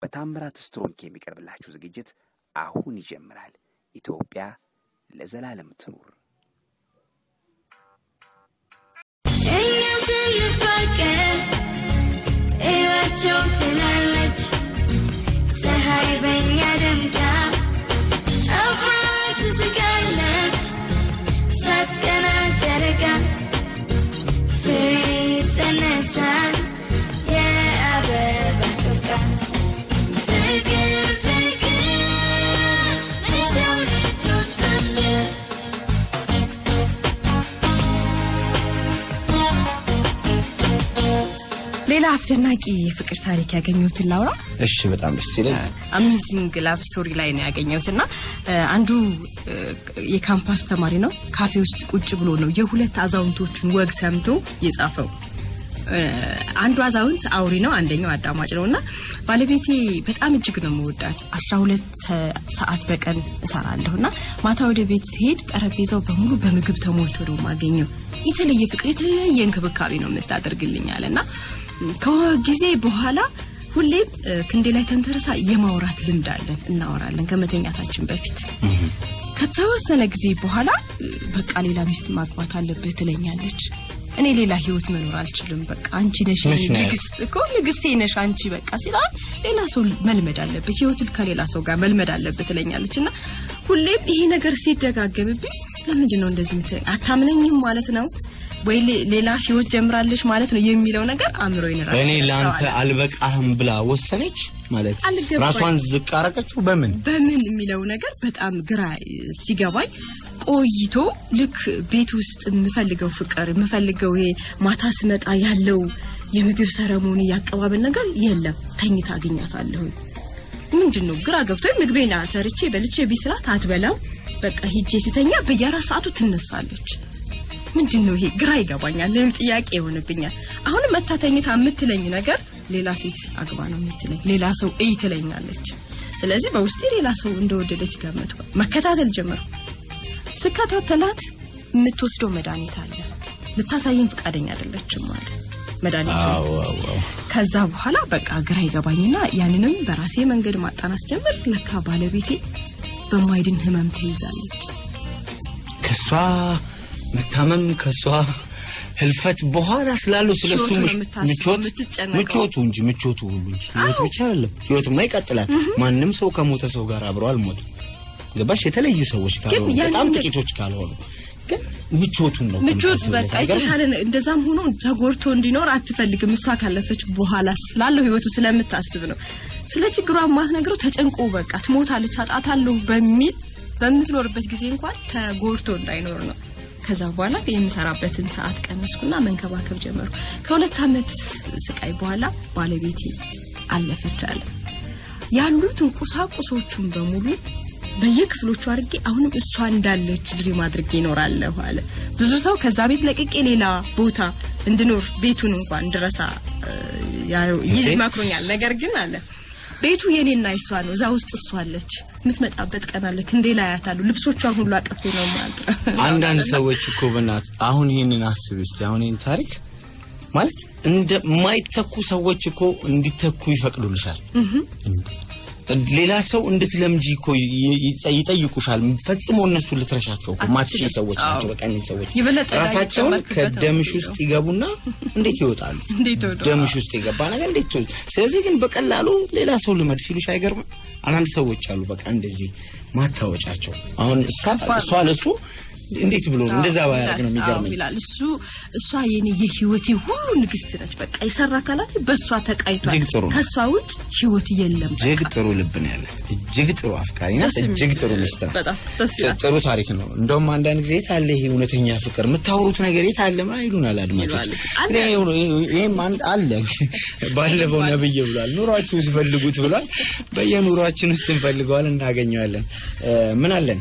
በታምራት ስትሮንግ የሚቀርብላችሁ ዝግጅት አሁን ይጀምራል። ኢትዮጵያ ለዘላለም ትኑር። ሌላ አስደናቂ ፍቅር ታሪክ ያገኘሁት ላውራ። እሺ በጣም ደስ ይላል። አሜዚንግ ላቭ ስቶሪ ላይ ነው ያገኘሁትና አንዱ የካምፓስ ተማሪ ነው። ካፌ ውስጥ ቁጭ ብሎ ነው የሁለት አዛውንቶችን ወግ ሰምቶ የጻፈው። አንዱ አዛውንት አውሪ ነው፣ አንደኛው አዳማጭ ነውና ባለቤቴ በጣም እጅግ ነው የምወዳት 12 ሰዓት በቀን እሰራለሁና ማታ ወደ ቤት ሲሄድ ጠረጴዛው በሙሉ በምግብ ተሞልቶ ነው ማገኘው። የተለየ ፍቅር የተለየ እንክብካቤ ነው የምታደርግልኝ አለና ከጊዜ በኋላ ሁሌም ክንዴ ላይ ተንተረሳ የማውራት ልምድ አለን፣ እናወራለን ከመተኛታችን በፊት። ከተወሰነ ጊዜ በኋላ በቃ ሌላ ሚስት ማግባት አለብህ ትለኛለች። እኔ ሌላ ህይወት መኖር አልችልም፣ በቃ አንቺ ነሽ ንግስቴ ነሽ አንቺ በቃ ሲላል ሌላ ሰው መልመድ አለብህ፣ ህይወት ከሌላ ሰው ጋር መልመድ አለብህ ትለኛለችና ሁሌም ይሄ ነገር ሲደጋገብብኝ ለምንድን ነው እንደዚህ አታምነኝም ማለት ነው ወይ ሌላ ህይወት ጀምራለሽ ማለት ነው የሚለው ነገር አምሮ ይነራል። እኔ ላንተ አልበቃህም ብላ ወሰነች ማለት ራሷን ዝቅ አረቀችው በምን የሚለው ነገር በጣም ግራ ሲገባኝ ቆይቶ ልክ ቤት ውስጥ የምፈልገው ፍቅር የምፈልገው ማታ ስመጣ ያለው የምግብ ሰረሞኒ ያቀባበል ነገር የለም። ተኝታ አገኛታለሁ። ምንድነው ግራ ገብቶኝ ምግቤና ሰርቼ በልቼ ቢስራት አትበላም። በቃ ሂጄ ሲተኛ በየአራት ሰዓቱ ትነሳለች። ምንድነው ይሄ ግራ ይገባኛል። ለምን ጥያቄ ይሆንብኛል። አሁን መታተኝታ የምትለኝ ነገር ሌላ ሴት አግባ ነው የምትለኝ፣ ሌላ ሰው ትለኛለች። ስለዚህ በውስጤ ሌላ ሰው እንደወደደች ገመትኩ። መከታተል ጀመርኩ። ስከታተላት የምትወስደው መድኃኒት አለ። ልታሳየኝ ፈቃደኛ አይደለችም ማለት መድኃኒቱ። ከዛ በኋላ በቃ ግራ ይገባኝና ያንንም በራሴ መንገድ ማጣናት ጀመር። ለካ ባለቤቴ በማይድን ህመም ተይዛለች። ከሷ መታመም ከሷ ህልፈት በኋላ ስላሉ ስለሱ ምቾቱ እንጂ ምቾቱ ሁሉ እንጂ ህይወት ብቻ አይደለም። ህይወትማ ይቀጥላል። ማንም ሰው ከሞተ ሰው ጋር አብሮ አልሞተም። ገባሽ? የተለያዩ ሰዎች ካልሆኑ በጣም ጥቂቶች ካልሆኑ ግን ምቾቱን ነው ምቾት በቃ የተሻለ እንደዛም ሆኖ ተጎርቶ እንዲኖር አትፈልግም። እሷ ካለፈች በኋላ ስላለው ህይወቱ ስለምታስብ ነው። ስለ ችግሯ ማትነግረው ተጨንቆ በቃ ትሞታለች አጣታለሁ በሚል በምትኖርበት ጊዜ እንኳን ተጎርቶ እንዳይኖር ነው። ከዛ በኋላ የምሰራበትን ሰዓት ቀነስኩና መንከባከብ ጀመርኩ። ከ2 አመት ስቃይ በኋላ ባለቤቴ አለፈች አለ። ያሉትን ቁሳቁሶቹን በሙሉ በየክፍሎቹ አድርጌ አሁንም እሷ እንዳለች ድሪም አድርጌ እኖራለሁ አለ። ብዙ ሰው ከዛ ቤት ለቅቄ ሌላ ቦታ እንድኖር ቤቱን እንኳን ድረሳ ይመክሩኛል። ነገር ግን አለ ቤቱ የኔና እሷ ነው። እዛ ውስጥ እሷ አለች። ምትመጣበት ቀን አለ ክንዴ ላይ ያታሉ ልብሶቿን ሁሉ አቀፈ ነው ማለት ነው። አንዳንድ ሰዎች እኮ በእናት አሁን ይሄንን አስብ እስቲ። አሁን ይሄን ታሪክ ማለት እንደማይተኩ ሰዎች እኮ እንዲተኩ ይፈቅዱልሻል። ሌላ ሰው እንድትለምጂ እኮ ይጠይቁሻል። ፈጽሞ እነሱ ልትረሻቸው እኮ ማትሽ ሰዎች ናቸው። በቃ እነዚህ ሰዎች ራሳቸውን ከደምሽ ውስጥ ይገቡና እንዴት ይወጣሉ? ደምሽ ውስጥ ይገባ ነገር እንዴት ይወጣል? ስለዚህ ግን በቀላሉ ሌላ ሰው ልመድ ሲሉሽ አይገርምም? አንዳንድ ሰዎች አሉ በቃ እንደዚህ ማታወጫቸው። አሁን እሷ ለሱ እንዴት ብሎ እንደዛ ባያርግ ነው የሚገርመኝ ይላል። እሷ የኔ የህይወቴ ሁሉ ንግስት ነች። በቃ ይሰራ ካላት በሷ ተቃይቷል። ከሷ ውጭ ህይወት የለም። እጅግ ጥሩ ልብ ነው ያላት። እጅግ ጥሩ አፍቃሪ ናት። እጅግ ጥሩ ሚስት ናት። ጥሩ ታሪክ ነው። እንደውም አንዳንድ ጊዜ ታለ ይሄ እውነተኛ ፍቅር የምታወሩት ነገር የታለ ማለት ይሉናል አድማጮች። ይሄም አለ ባለፈው ነብይ ብሏል። ኑሯችሁ ሲፈልጉት ብሏል። በየኑሯችን ውስጥ እንፈልገዋለን እናገኘዋለን። ምን አለን